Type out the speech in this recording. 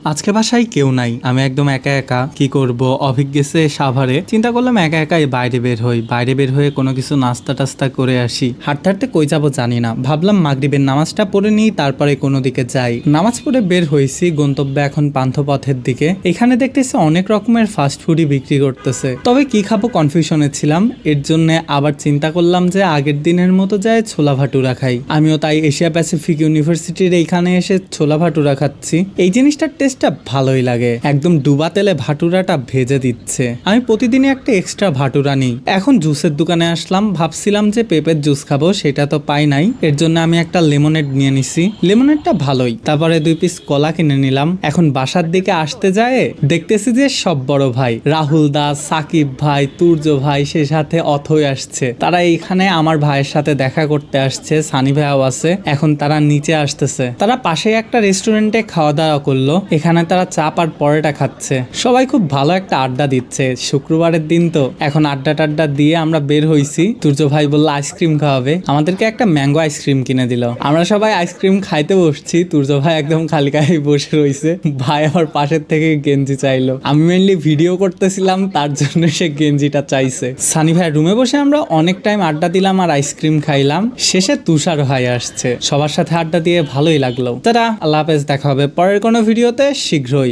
আজকে বাসায় কেউ নাই, আমি একদম একা একা। কি করব, অভিক গেছে সাভারে। চিন্তা করলাম একা একাই বাইরে বের হই, বাইরে বের হয়ে কোনো কিছু নাস্তা টাস্তা করে আসি। হাঁটতে হাঁটতে কই যাবো জানি না, ভাবলাম মাগরিবের নামাজটা পড়ে নিই, তারপরে কোনো দিকে যাই। নামাজ পড়ে বের হয়েছি, গন্তব্য এখন পান্থপথের দিকে। এখানে দেখতেছি অনেক রকমের ফাস্ট ফুডই বিক্রি করতেছে, তবে কি খাবো কনফিউশনে ছিলাম। এর জন্য আবার চিন্তা করলাম যে আগের দিনের মতো যায় ছোলা ভাটুরা খাই। আমিও তাই এশিয়া প্যাসিফিক ইউনিভার্সিটির এইখানে এসে ছোলা ভাটুরা খাচ্ছি। এই জিনিসটার টেস্টটা ভালোই লাগে, একদম ডুবা তেলে ভাটুরাটা ভেজে দিচ্ছে। আমি প্রতিদিনই একটা এক্সট্রা ভাটুরা নিই। এখন জুসের দোকানে আসলাম, ভাবছিলাম যে পেঁপের জুস খাবো, সেটা তো পাই নাই। এর জন্য আমি একটা লেমনেড নিয়ে নিছি। লেমনেডটা ভালোই। তারপরে 2 পিস কলা কিনে নিলাম। এখন বাসার দিকে আসতে যায় দেখতেছি যে সব বড় ভাই রাহুল দাস, সাকিব ভাই, তুর্য ভাই, সে সাথে অথই আসছে। তারা এইখানে আমার ভাইয়ের সাথে দেখা করতে আসছে, সানি ভাইও আছে। এখন তারা নিচে আসতেছে। তারা পাশে একটা রেস্টুরেন্টে খাওয়া দাওয়া করলো, এখানে তারা চাপ আর পরোটা খাচ্ছে। সবাই খুব ভালো একটা আড্ডা দিচ্ছে, শুক্রবারের দিন তো। এখন আড্ডা টাড্ডা দিয়ে আমরা বের হইছি। তুর্য ভাই বললো আইসক্রিম খাওয়াবে, আমাদেরকে একটা ম্যাঙ্গো আইসক্রিম কিনে দিল। আমরা সবাই আইসক্রিম খাইতে বসছি, তুর্য ভাই একদম খালি গায়ে বসে রইছে। ভাই আমার পাশের থেকে গেঞ্জি চাইলো, আমি মেনলি ভিডিও করতেছিলাম তার জন্য সে গেঞ্জিটা চাইছে। সানি ভাইয়ের রুমে বসে আমরা অনেক টাইম আড্ডা দিলাম আর আইসক্রিম খাইলাম। শেষে তুষার ভাই আসছে, সবার সাথে আড্ডা দিয়ে ভালোই লাগলো। তারা আল্লাহ হাফেজ, দেখা হবে পরের কোনো ভিডিওতে শীঘ্রই।